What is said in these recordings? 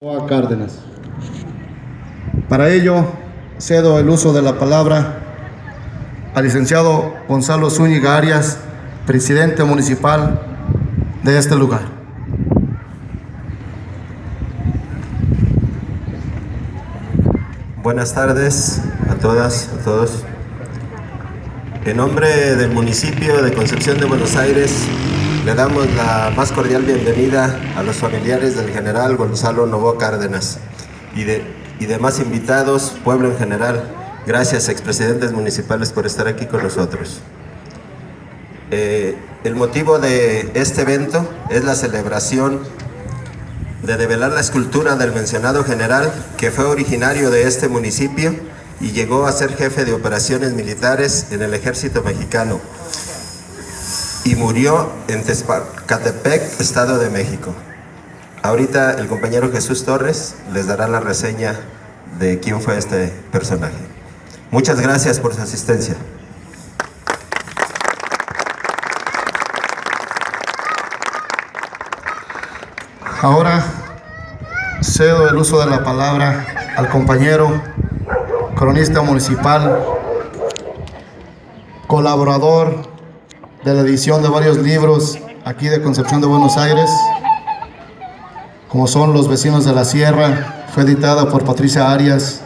Cárdenas. Para ello, cedo el uso de la palabra al licenciado Gonzalo Zúñiga Arias, presidente municipal de este lugar. Buenas tardes a todas, a todos. En nombre del municipio de Concepción de Buenos Aires, le damos la más cordial bienvenida a los familiares del general Gonzalo Noboa Cárdenas y demás invitados, pueblo en general. Gracias, expresidentes municipales, por estar aquí con nosotros. El motivo de este evento es la celebración de develar la escultura del mencionado general, que fue originario de este municipio y llegó a ser jefe de operaciones militares en el ejército mexicano y murió en Tezcatepec, Estado de México. Ahorita el compañero Jesús Torres les dará la reseña de quién fue este personaje. Muchas gracias por su asistencia. Ahora cedo el uso de la palabra al compañero cronista municipal, colaborador de la edición de varios libros aquí de Concepción de Buenos Aires, como son Los Vecinos de la Sierra. Fue editada por Patricia Arias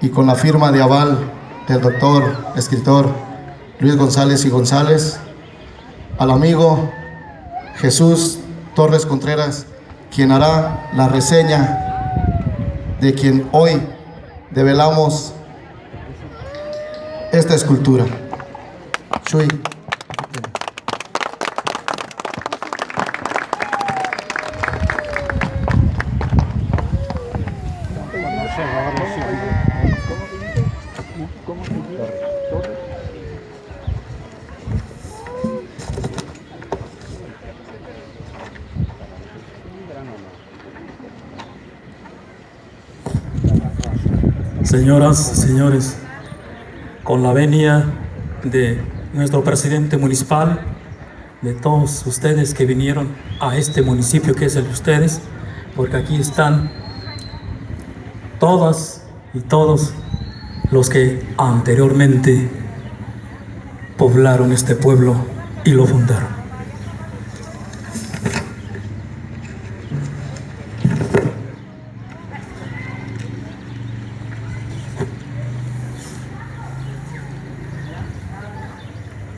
y con la firma de aval del doctor, escritor Luis González y González. Al amigo Jesús Torres Contreras, quien hará la reseña de quien hoy develamos esta escultura. Chuy. Señoras, señores, con la venia de nuestro presidente municipal, de todos ustedes que vinieron a este municipio que es el de ustedes, porque aquí están todas y todos los que anteriormente poblaron este pueblo y lo fundaron.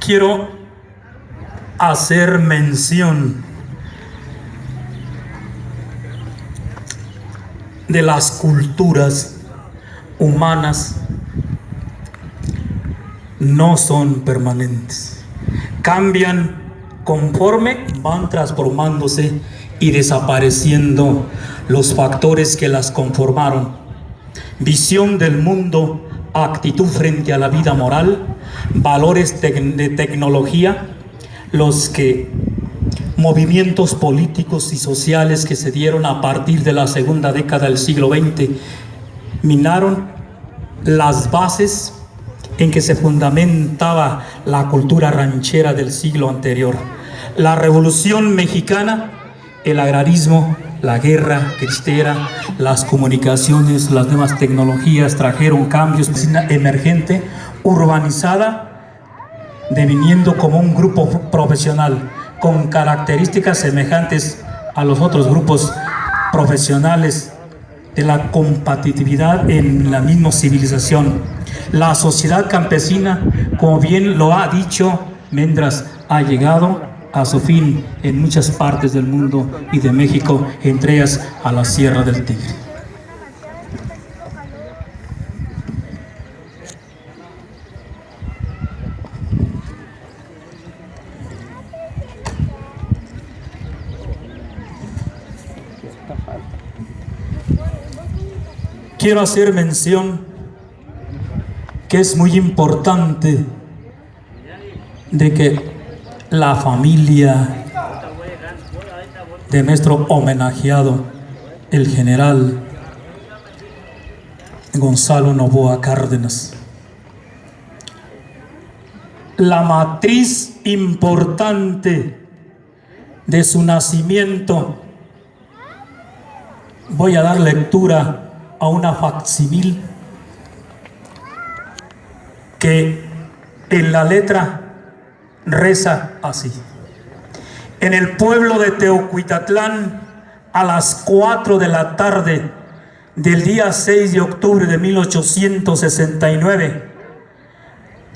Quiero hacer mención de las culturas humanas. No son permanentes, cambian conforme van transformándose y desapareciendo los factores que las conformaron. Visión del mundo, actitud frente a la vida moral, valores de tecnología, los que movimientos políticos y sociales que se dieron a partir de la segunda década del siglo XX minaron las bases en que se fundamentaba la cultura ranchera del siglo anterior. La Revolución Mexicana, el agrarismo, la guerra cristera, las comunicaciones, las nuevas tecnologías trajeron cambios. Emergente, urbanizada, deviniendo como un grupo profesional con características semejantes a los otros grupos profesionales de la competitividad en la misma civilización. La sociedad campesina, como bien lo ha dicho Mendras, ha llegado a su fin en muchas partes del mundo y de México, entre ellas a la Sierra del Tigre. Quiero hacer mención que es muy importante de que la familia de nuestro homenajeado, el general Gonzalo Noboa Cárdenas, la matriz importante de su nacimiento voy a dar lectura a una facsimil que en la letra reza así. En el pueblo de Teocuitatlán, a las 4 de la tarde del día 6 de octubre de 1869,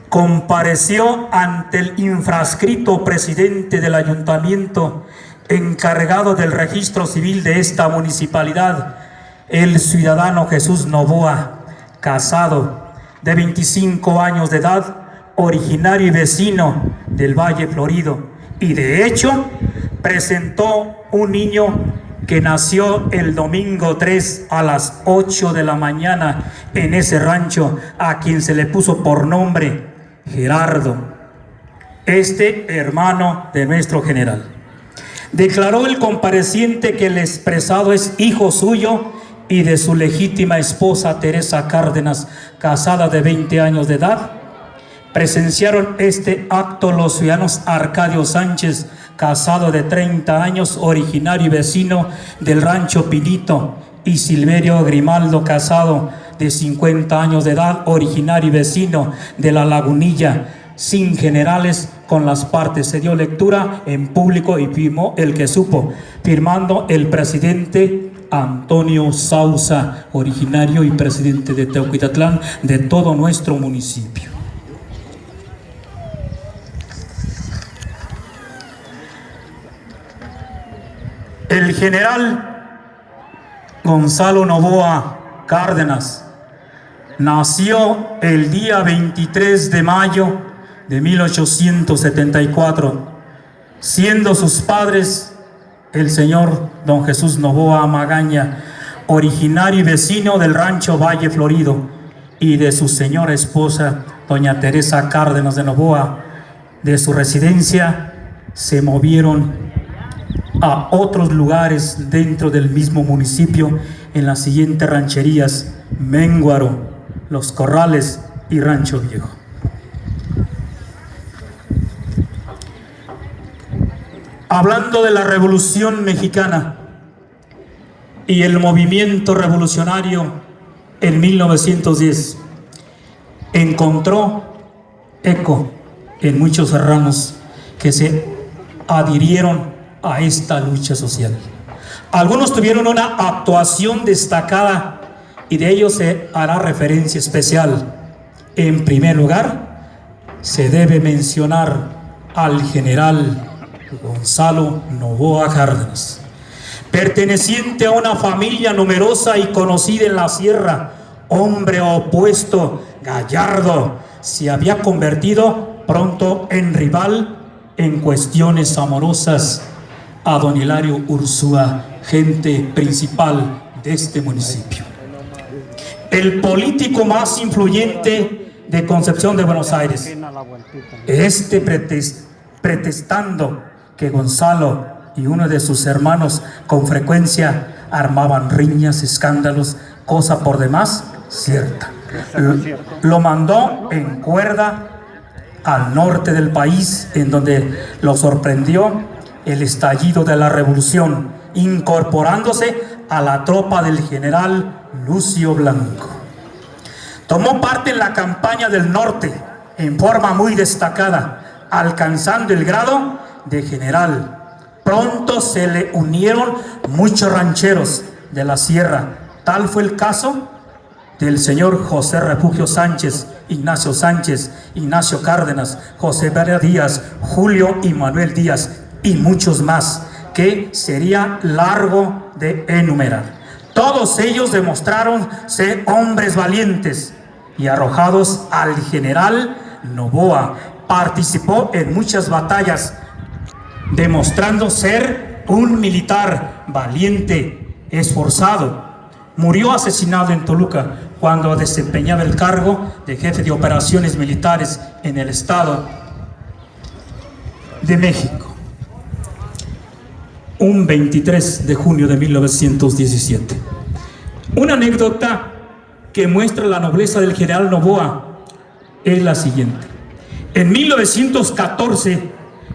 compareció ante el infrascrito presidente del ayuntamiento encargado del registro civil de esta municipalidad, el ciudadano Jesús Novoa Casado, de 25 años de edad, originario y vecino del Valle Florido, y de hecho presentó un niño que nació el domingo 3 a las 8 de la mañana en ese rancho, a quien se le puso por nombre Gerardo, hermano de nuestro general. Declaró el compareciente que el expresado es hijo suyo y de su legítima esposa Teresa Cárdenas, casada de 20 años de edad. Presenciaron este acto los ciudadanos Arcadio Sánchez, casado de 30 años, originario y vecino del rancho Pinito, y Silverio Grimaldo Casado, de 50 años de edad, originario y vecino de La Lagunilla, sin generales con las partes. Se dio lectura en público y firmó el que supo, firmando el presidente Antonio Sousa, originario y presidente de Teocuitatlán, de todo nuestro municipio. El general Gonzalo Novoa Cárdenas nació el día 23 de mayo de 1874, siendo sus padres el señor don Jesús Novoa Magaña, originario y vecino del rancho Valle Florido, y de su señora esposa doña Teresa Cárdenas de Novoa. De su residencia se movieron a otros lugares dentro del mismo municipio en las siguientes rancherías: Ménguaro, Los Corrales y Rancho Viejo. Hablando de la Revolución Mexicana y el movimiento revolucionario en 1910, encontró eco en muchos serranos que se adhirieron a esta lucha social. Algunos tuvieron una actuación destacada y de ellos se hará referencia especial. En primer lugar, se debe mencionar al general Gonzalo Novoa Cárdenas, perteneciente a una familia numerosa y conocida en la sierra, hombre opuesto, gallardo, se había convertido pronto en rival en cuestiones amorosas a don Hilario Ursúa, gente principal de este municipio. El político más influyente de Concepción de Buenos Aires, pretextando que Gonzalo y uno de sus hermanos con frecuencia armaban riñas, escándalos, cosa por demás cierta. Lo mandó en cuerda al norte del país, en donde lo sorprendió el estallido de la revolución, incorporándose a la tropa del general Lucio Blanco. Tomó parte en la campaña del norte en forma muy destacada, alcanzando el grado de general. Pronto se le unieron muchos rancheros de la sierra. Tal fue el caso del señor José Refugio Sánchez, Ignacio Cárdenas, José María Díaz, Julio y Manuel Díaz, y muchos más, que sería largo de enumerar. Todos ellos demostraron ser hombres valientes y arrojados al general Novoa. Participó en muchas batallas, demostrando ser un militar valiente, esforzado. Murió asesinado en Toluca cuando desempeñaba el cargo de jefe de operaciones militares en el Estado de México, un 23 de junio de 1917. Una anécdota que muestra la nobleza del general Novoa es la siguiente. En 1914,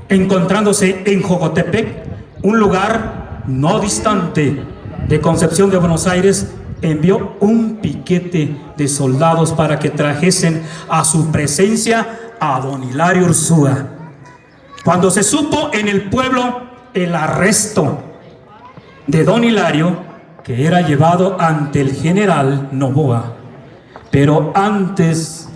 encontrándose en Jocotepec, un lugar no distante de Concepción de Buenos Aires envió un piquete de soldados para que trajesen a su presencia a don Hilario Ursúa. Cuando se supo en el pueblo el arresto de don Hilario, que era llevado ante el general Noboa, pero antes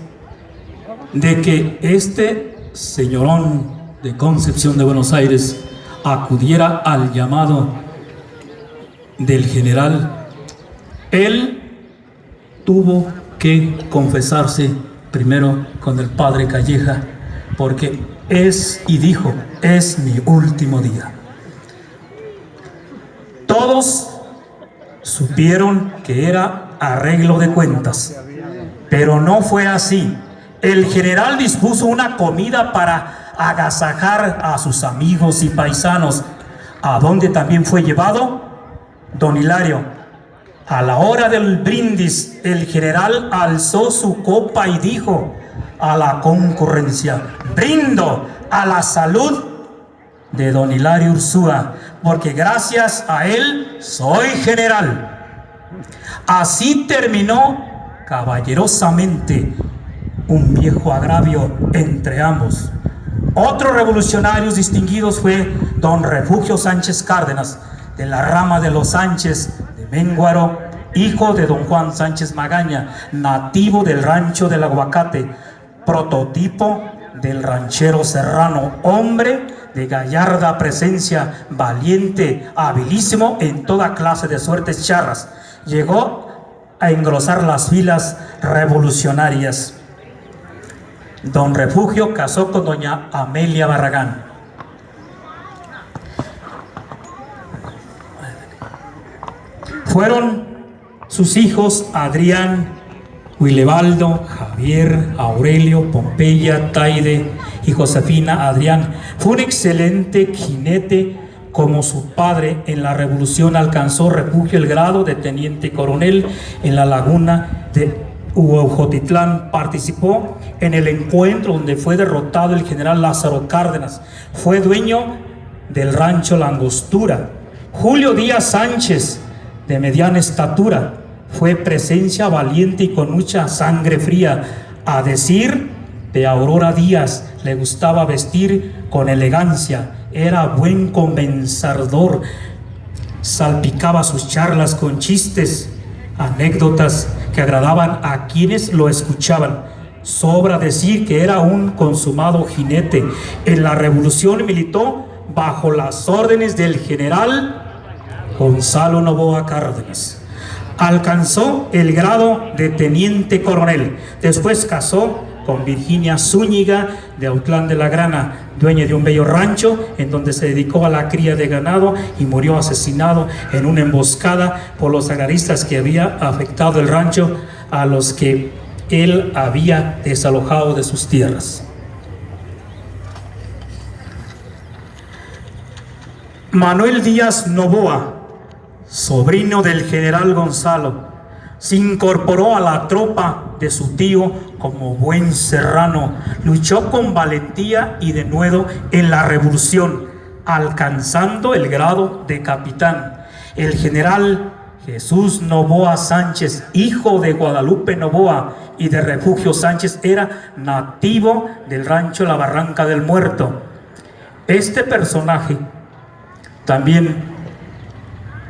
de que este señorón de Concepción de Buenos Aires acudiera al llamado del general, él tuvo que confesarse primero con el padre Calleja, porque dijo, es mi último día. Todos supieron que era arreglo de cuentas, pero no fue así. El general dispuso una comida para agasajar a sus amigos y paisanos, a donde también fue llevado don Hilario. A la hora del brindis, el general alzó su copa y dijo a la concurrencia: brindo a la salud de don Hilario Ursúa, porque gracias a él soy general. Así terminó caballerosamente un viejo agravio entre ambos. Otros revolucionarios distinguidos fue don Refugio Sánchez Cárdenas, de la rama de los Sánchez de Ménguaro, hijo de don Juan Sánchez Magaña, nativo del rancho del Aguacate, prototipo del ranchero serrano, hombre de gallarda presencia, valiente, habilísimo en toda clase de suertes charras. Llegó a engrosar las filas revolucionarias. Don Refugio casó con doña Amelia Barragán. Fueron sus hijos Adrián, Willebaldo, Javier, Aurelio, Pompeya, Taide y Josefina. Adrián fue un excelente jinete. Como su padre, en la revolución alcanzó Refugio el grado de teniente coronel en la laguna de Huehujotitlán. Participó en el encuentro donde fue derrotado el general Lázaro Cárdenas. Fue dueño del rancho La Angostura. Julio Díaz Sánchez, de mediana estatura, fue presencia valiente y con mucha sangre fría. A decir de Aurora Díaz, le gustaba vestir con elegancia, era buen conversador, salpicaba sus charlas con chistes, anécdotas que agradaban a quienes lo escuchaban. Sobra decir que era un consumado jinete. En la revolución militó bajo las órdenes del general Gonzalo Noboa Cárdenas. Alcanzó el grado de teniente coronel. Después casó con Virginia Zúñiga de Autlán de la Grana, dueña de un bello rancho en donde se dedicó a la cría de ganado, y murió asesinado en una emboscada por los agraristas que había afectado el rancho a los que él había desalojado de sus tierras. Manuel Díaz Noboa, sobrino del general Gonzalo, se incorporó a la tropa de su tío como buen serrano. Luchó con valentía y denuedo en la revolución, alcanzando el grado de capitán. El general Jesús Noboa Sánchez, hijo de Guadalupe Noboa y de Refugio Sánchez, era nativo del rancho La Barranca del Muerto. Este personaje también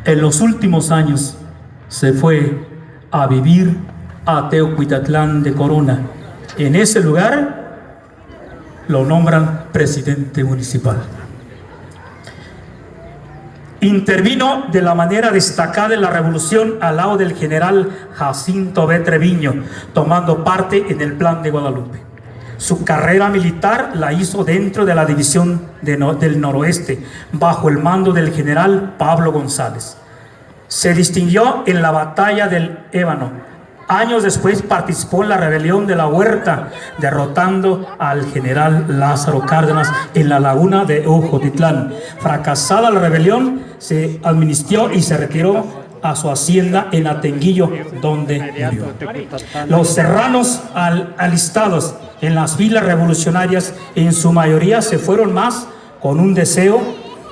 en los últimos años se fue a vivir a Teocuitatlán de Corona. En ese lugar lo nombran presidente municipal. Intervino de la manera destacada en la revolución al lado del general Jacinto B. Treviño, tomando parte en el Plan de Guadalupe. Su carrera militar la hizo dentro de la división del Noroeste, bajo el mando del general Pablo González. Se distinguió en la batalla del Ébano. Años después participó en la rebelión de la Huerta, derrotando al general Lázaro Cárdenas en la laguna de Huehujotitlán. Fracasada la rebelión, se amnistió y se retiró a su hacienda en Atenguillo, donde murió. Los serranos alistados en las filas revolucionarias, en su mayoría se fueron más con un deseo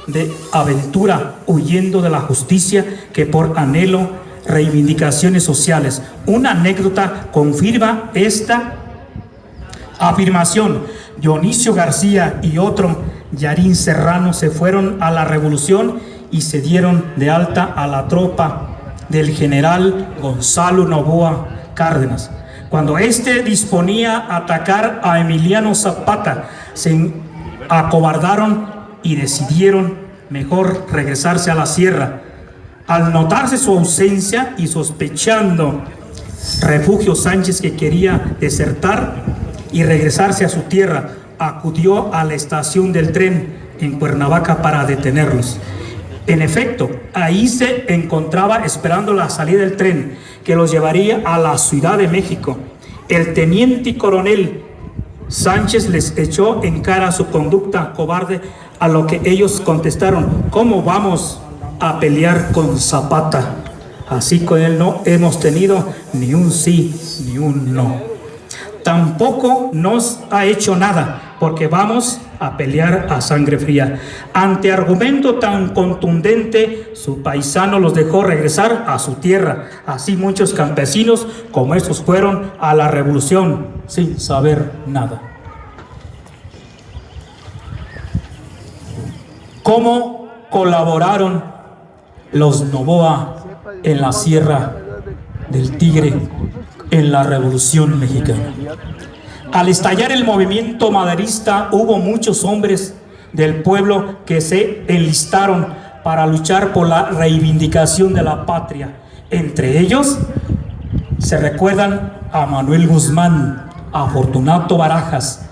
de aventura, huyendo de la justicia que por anhelo reivindicaciones sociales. Una anécdota confirma esta afirmación. Dionisio García y otro, Yarín Serrano, se fueron a la revolución y se dieron de alta a la tropa del general Gonzalo Noboa Cárdenas. Cuando éste disponía a atacar a Emiliano Zapata, se acobardaron y decidieron mejor regresarse a la sierra. Al notarse su ausencia y sospechando Refugio Sánchez que quería desertar y regresarse a su tierra, acudió a la estación del tren en Cuernavaca para detenerlos. En efecto, ahí se encontraba esperando la salida del tren que los llevaría a la Ciudad de México. El teniente coronel Sánchez les echó en cara su conducta cobarde, a lo que ellos contestaron: ¿cómo vamos a pelear con Zapata? Así con él no hemos tenido ni un sí ni un no. Tampoco nos ha hecho nada, porque vamos a pelear a sangre fría. Ante argumento tan contundente, su paisano los dejó regresar a su tierra. Así muchos campesinos como estos fueron a la revolución sin saber nada. ¿Cómo colaboraron los Noboa en la Sierra del Tigre en la Revolución Mexicana? Al estallar el movimiento maderista, hubo muchos hombres del pueblo que se enlistaron para luchar por la reivindicación de la patria. Entre ellos se recuerdan a Manuel Guzmán, a Fortunato Barajas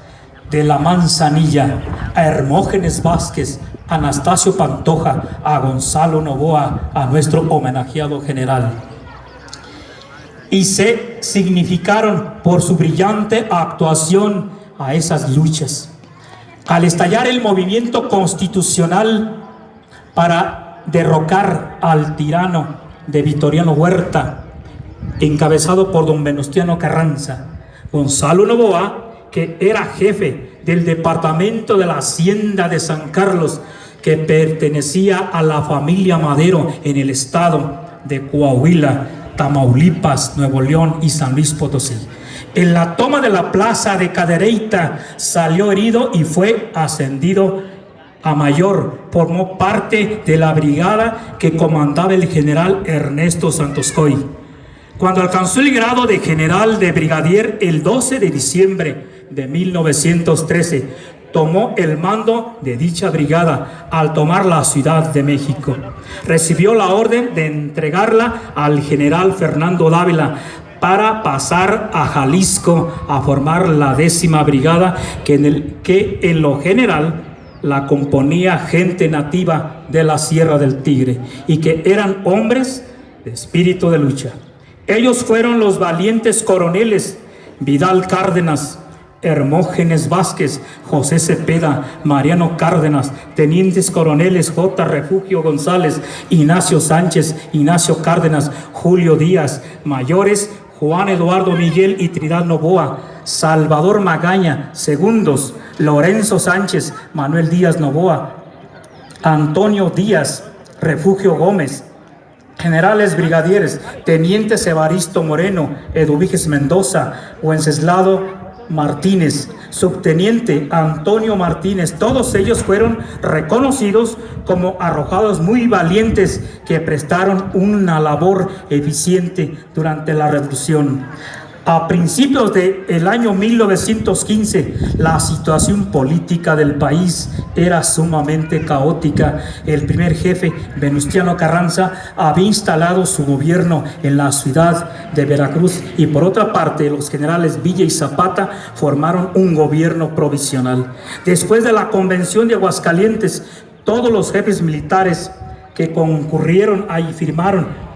de la Manzanilla, a Hermógenes Vázquez, a Anastasio Pantoja, a Gonzalo Noboa, a nuestro homenajeado general. Y se significaron por su brillante actuación a esas luchas. Al estallar el movimiento constitucional para derrocar al tirano de Victoriano Huerta, encabezado por don Venustiano Carranza, Gonzalo Noboa, que era jefe del departamento de la Hacienda de San Carlos, que pertenecía a la familia Madero en el estado de Coahuila, Tamaulipas, Nuevo León y San Luis Potosí. En la toma de la plaza de Cadereyta salió herido y fue ascendido a mayor. Formó parte de la brigada que comandaba el general Ernesto Santoscoy. Cuando alcanzó el grado de general de brigadier el 12 de diciembre de 1913, tomó el mando de dicha brigada al tomar la Ciudad de México. Recibió la orden de entregarla al general Fernando Dávila para pasar a Jalisco a formar la 10ª brigada, que en lo general la componía gente nativa de la Sierra del Tigre y que eran hombres de espíritu de lucha. Ellos fueron los valientes coroneles Vidal Cárdenas, Hermógenes Vázquez, José Cepeda, Mariano Cárdenas, tenientes coroneles J. Refugio González, Ignacio Sánchez, Ignacio Cárdenas, Julio Díaz, mayores Juan Eduardo Miguel y Trinidad Noboa, Salvador Magaña, segundos Lorenzo Sánchez, Manuel Díaz Noboa, Antonio Díaz, Refugio Gómez, generales brigadieres, tenientes Evaristo Moreno, Eduviges Mendoza, Wenceslao Martínez, subteniente Antonio Martínez. Todos ellos fueron reconocidos como arrojados muy valientes que prestaron una labor eficiente durante la revolución. A principios del año 1915, la situación política del país era sumamente caótica. El primer jefe, Venustiano Carranza, había instalado su gobierno en la ciudad de Veracruz y por otra parte los generales Villa y Zapata formaron un gobierno provisional. Después de la convención de Aguascalientes, todos los jefes militares que concurrieron ahí firmaron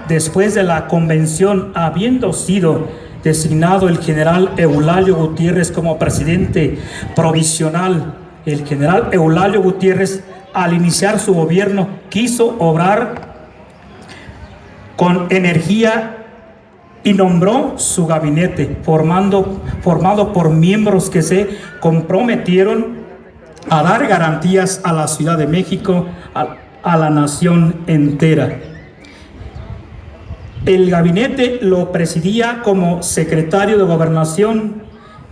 después de la convención, habiendo sido designado el general Eulalio Gutiérrez como presidente provisional. El general Eulalio Gutiérrez, al iniciar su gobierno, quiso obrar con energía y nombró su gabinete, formado por miembros que se comprometieron a dar garantías a la Ciudad de México, a la nación entera. El gabinete lo presidía como secretario de Gobernación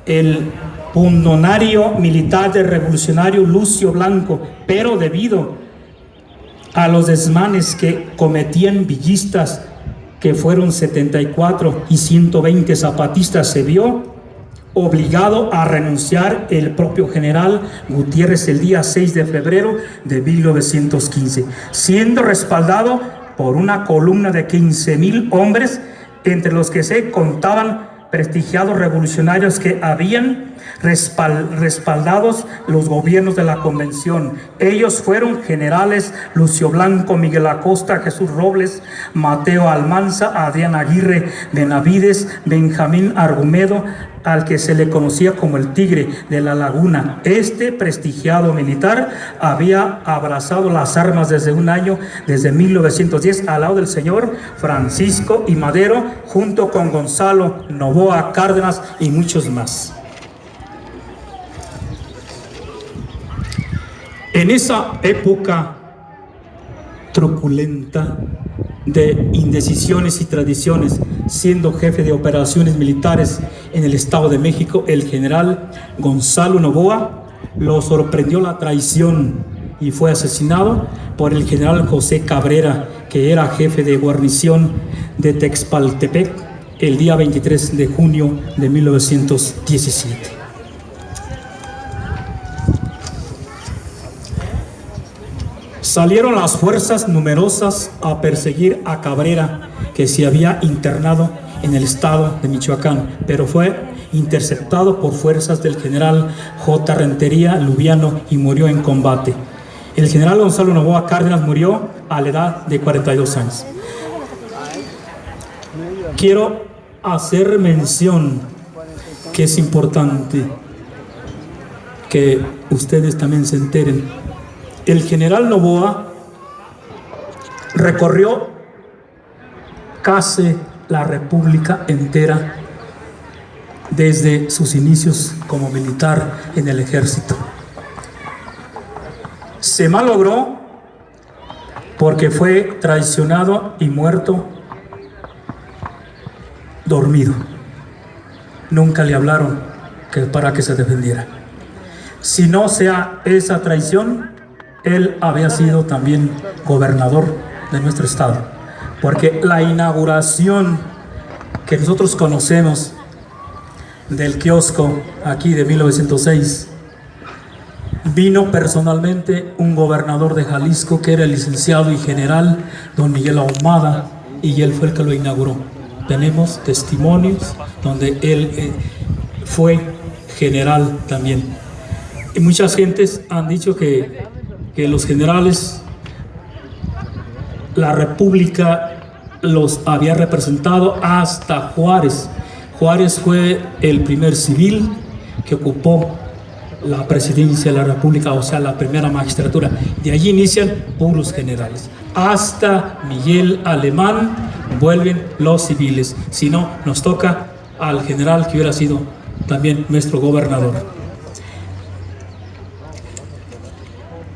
el pundonario militar del revolucionario Lucio Blanco, pero debido a los desmanes que cometían villistas, que fueron 74 y 120 zapatistas, se vio obligado a renunciar el propio general Gutiérrez el día 6 de febrero de 1915, siendo respaldado por una columna de 15,000 hombres, entre los que se contaban prestigiados revolucionarios que habían respaldados los gobiernos de la convención. Ellos fueron generales Lucio Blanco, Miguel Acosta, Jesús Robles, Mateo Almanza, Adrián Aguirre Benavides, Benjamín Argumedo, al que se le conocía como el Tigre de la Laguna. Este prestigiado militar había abrazado las armas desde un año, desde 1910, al lado del señor Francisco I. Madero, junto con Gonzalo Noboa Cárdenas y muchos más. En esa época truculenta de indecisiones y tradiciones, siendo jefe de operaciones militares en el Estado de México, el general Gonzalo Noboa lo sorprendió la traición y fue asesinado por el general José Cabrera, que era jefe de guarnición de Texpaltepec, el día 23 de junio de 1917. Salieron las fuerzas numerosas a perseguir a Cabrera, que se había internado en el estado de Michoacán, pero fue interceptado por fuerzas del general J. Rentería Lubiano y murió en combate. El general Gonzalo Noboa Cárdenas murió a la edad de 42 años. Quiero hacer mención que es importante que ustedes también se enteren. El general Noboa recorrió casi la República entera desde sus inicios como militar en el ejército. Se malogró porque fue traicionado y muerto dormido. Nunca le hablaron para que se defendiera. Si no sea esa traición, él había sido también gobernador de nuestro estado, porque la inauguración que nosotros conocemos del kiosco aquí de 1906, vino personalmente un gobernador de Jalisco, que era el licenciado y general don Miguel Ahumada, y él fue el que lo inauguró. Tenemos testimonios donde él fue general también. Y muchas gentes han dicho que los generales, la República los había representado hasta Juárez. Juárez fue el primer civil que ocupó la presidencia de la República, o sea, la primera magistratura. De allí inician puros generales. Hasta Miguel Alemán vuelven los civiles. Si no, nos toca al general que hubiera sido también nuestro gobernador.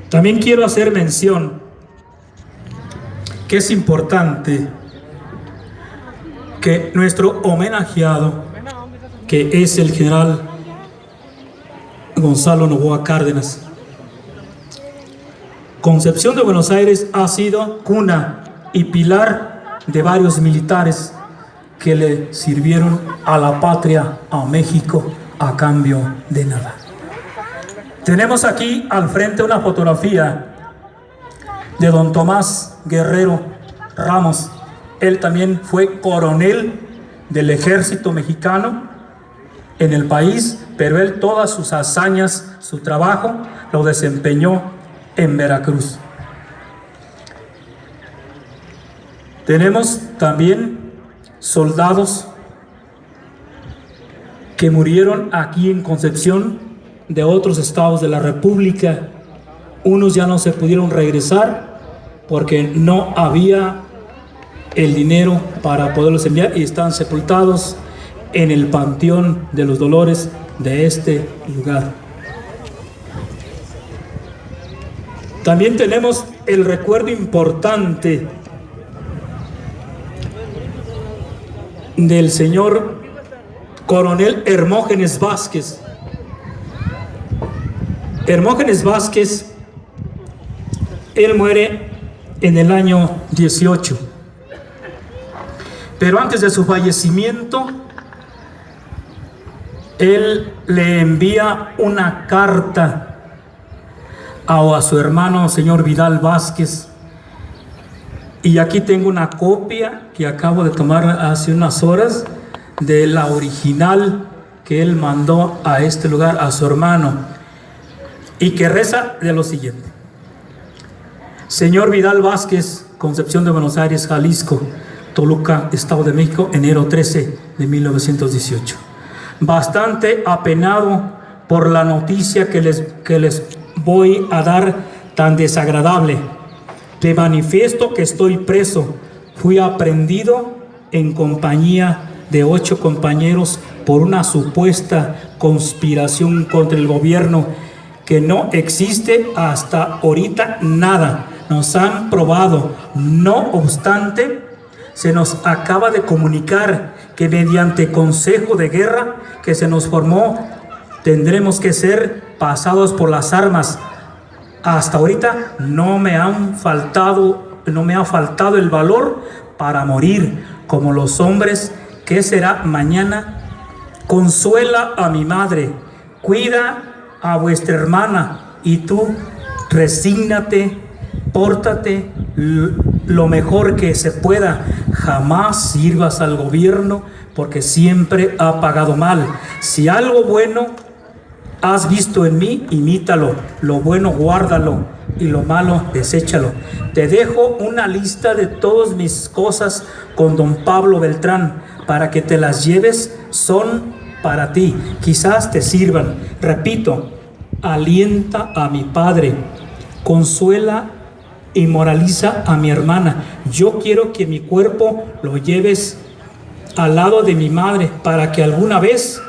También quiero hacer mención que es importante que nuestro homenajeado, que es el general Gonzalo Noboa Cárdenas, Concepción de Buenos Aires ha sido cuna y pilar de varios militares que le sirvieron a la patria, a México, a cambio de nada. Tenemos aquí al frente una fotografía de don Tomás Guerrero Ramos. Él también fue coronel del ejército mexicano en el país, pero él todas sus hazañas, su trabajo, lo desempeñó en Veracruz. Tenemos también soldados que murieron aquí en Concepción de otros estados de la República. Unos ya no se pudieron regresar porque no había el dinero para poderlos enviar y están sepultados en el Panteón de los Dolores de este lugar. También tenemos el recuerdo importante del señor coronel Hermógenes Vázquez. Hermógenes Vázquez, él muere en el año 18. Pero antes de su fallecimiento, él le envía una carta a su hermano, señor Vidal Vázquez. Y aquí tengo una copia que acabo de tomar hace unas horas de la original que él mandó a este lugar a su hermano, y que reza de lo siguiente: señor Vidal Vázquez, Concepción de Buenos Aires, Jalisco, Toluca, Estado de México, enero 13 de 1918. Bastante apenado por la noticia que les voy a dar, tan desagradable. Te manifiesto que estoy preso. Fui aprehendido en compañía de 8 compañeros por una supuesta conspiración contra el gobierno que no existe hasta ahorita nada. Nos han probado. No obstante, se nos acaba de comunicar que mediante consejo de guerra que se nos formó, tendremos que ser pasados por las armas. Hasta ahorita no me ha faltado el valor para morir como los hombres. ¿Qué será mañana? Consuela a mi madre, cuida a vuestra hermana, y tú resígnate, pórtate lo mejor que se pueda. Jamás sirvas al gobierno, porque siempre ha pagado mal. Si algo bueno has visto en mí, imítalo. Lo bueno guárdalo, y lo malo deséchalo. Te dejo una lista de todas mis cosas con don Pablo Beltrán, para que te las lleves. Son para ti, quizás te sirvan. Repito: alienta a mi padre, consuela y moraliza a mi hermana. Yo quiero que mi cuerpo lo lleves al lado de mi madre, para que alguna vez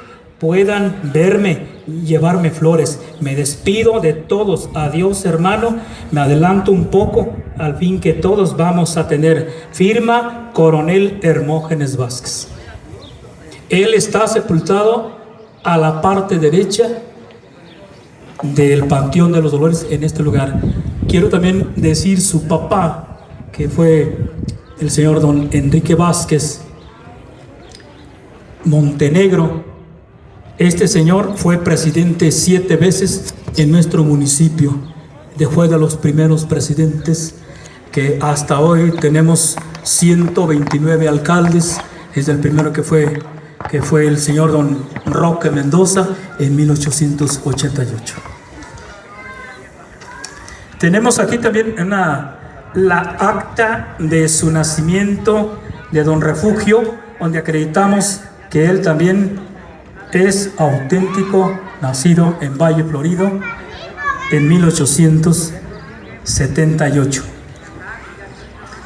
puedan verme y llevarme flores. Me despido de todos. Adiós, hermano. Me adelanto un poco, al fin que todos vamos a tener. Firma coronel Hermógenes Vázquez. Él está sepultado a la parte derecha del Panteón de los Dolores, en este lugar. Quiero también decir su papá, que fue el señor don Enrique Vázquez Montenegro. Este señor fue presidente 7 veces en nuestro municipio. Fue de los primeros presidentes, que hasta hoy tenemos 129 alcaldes. Es el primero que fue el señor don Roque Mendoza en 1888. Tenemos aquí también la acta de su nacimiento de don Refugio, donde acreditamos que él también es auténtico, nacido en Valle Florido en 1878.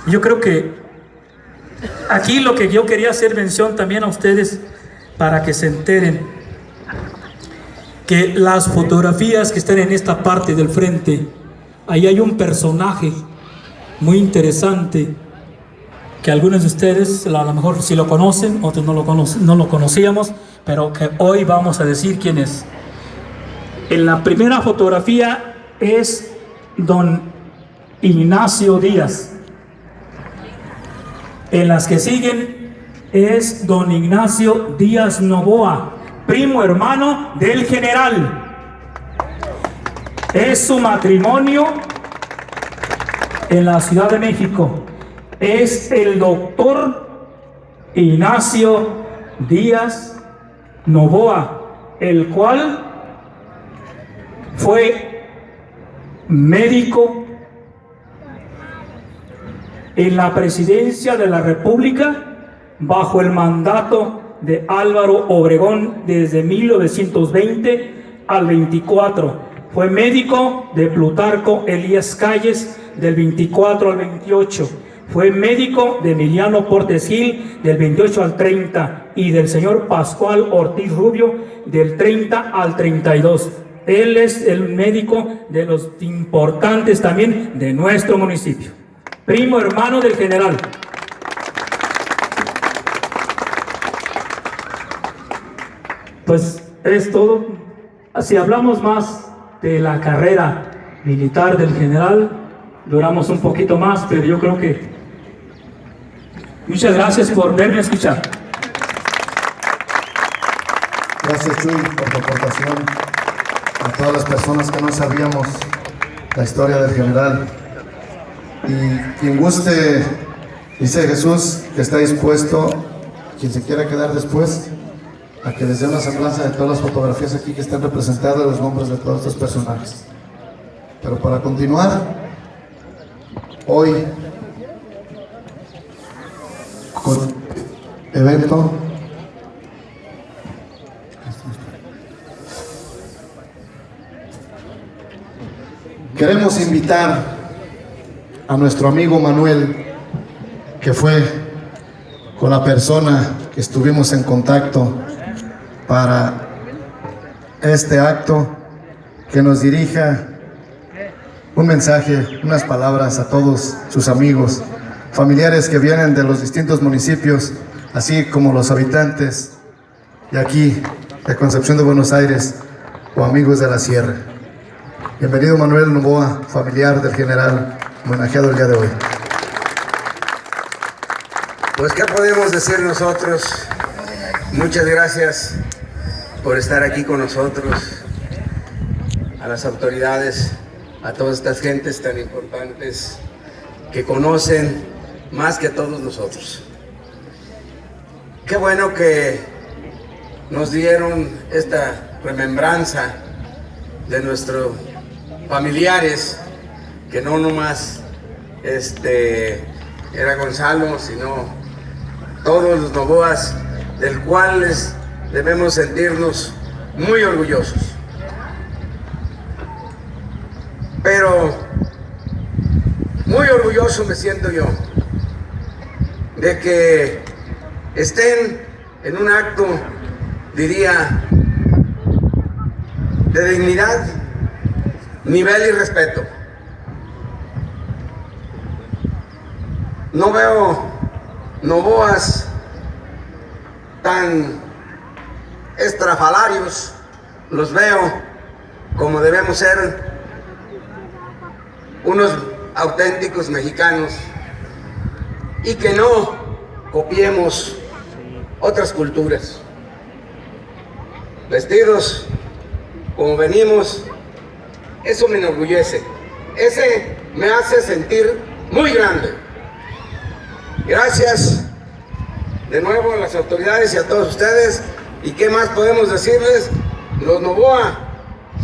Yo creo que aquí lo que yo quería hacer mención también a ustedes, para que se enteren que las fotografías que están en esta parte del frente, ahí hay un personaje muy interesante que algunos de ustedes a lo mejor sí lo conocen, otros no lo conocíamos, pero que hoy vamos a decir quién es. En la primera fotografía es don Ignacio Díaz. En las que siguen es don Ignacio Díaz Novoa, primo hermano del general. Es su matrimonio en la Ciudad de México. Es el doctor Ignacio Díaz Novoa, el cual fue médico en la presidencia de la República bajo el mandato de Álvaro Obregón desde 1920 al 24. Fue médico de Plutarco Elías Calles del 24 al 28. Fue médico de Emiliano Portes Gil del 28 al 30 y del señor Pascual Ortiz Rubio del 30 al 32. Él es el médico de los importantes también de nuestro municipio. Primo hermano del general. Pues es todo. Si hablamos más de la carrera militar del general, duramos un poquito más, pero yo creo que... Muchas gracias por verme escuchar. Gracias, Chuy, por tu aportación. A todas las personas que no sabíamos la historia del general. Y quien guste, dice Jesús que está dispuesto, quien se quiera quedar después, a que les dé una semblanza de todas las fotografías aquí que están representadas, los nombres de todos estos personajes. Pero para continuar, hoy, con evento, queremos invitar a nuestro amigo Manuel, que fue con la persona que estuvimos en contacto para este acto, que nos dirija un mensaje, unas palabras a todos sus amigos, familiares que vienen de los distintos municipios, así como los habitantes de aquí, de Concepción de Buenos Aires, o amigos de la Sierra. Bienvenido Manuel Novoa, familiar del general, homenajeado el día de hoy. Pues, ¿qué podemos decir nosotros? Muchas gracias por estar aquí con nosotros, a las autoridades, a todas estas gentes tan importantes que conocen más que todos nosotros. Qué bueno que nos dieron esta remembranza de nuestros familiares, que no nomás era Gonzalo, sino todos los Novoas, del cuales debemos sentirnos muy orgullosos. Pero muy orgulloso me siento yo de que estén en un acto, diría, de dignidad, nivel y respeto. No veo Novoas tan estrafalarios, los veo como debemos ser, unos auténticos mexicanos, y que no copiemos otras culturas. Vestidos como venimos, eso me enorgullece, ese me hace sentir muy grande. Gracias de nuevo a las autoridades y a todos ustedes. ¿Y qué más podemos decirles? Los Novoa,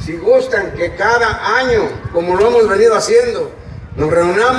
si gustan que cada año, como lo hemos venido haciendo, nos reunamos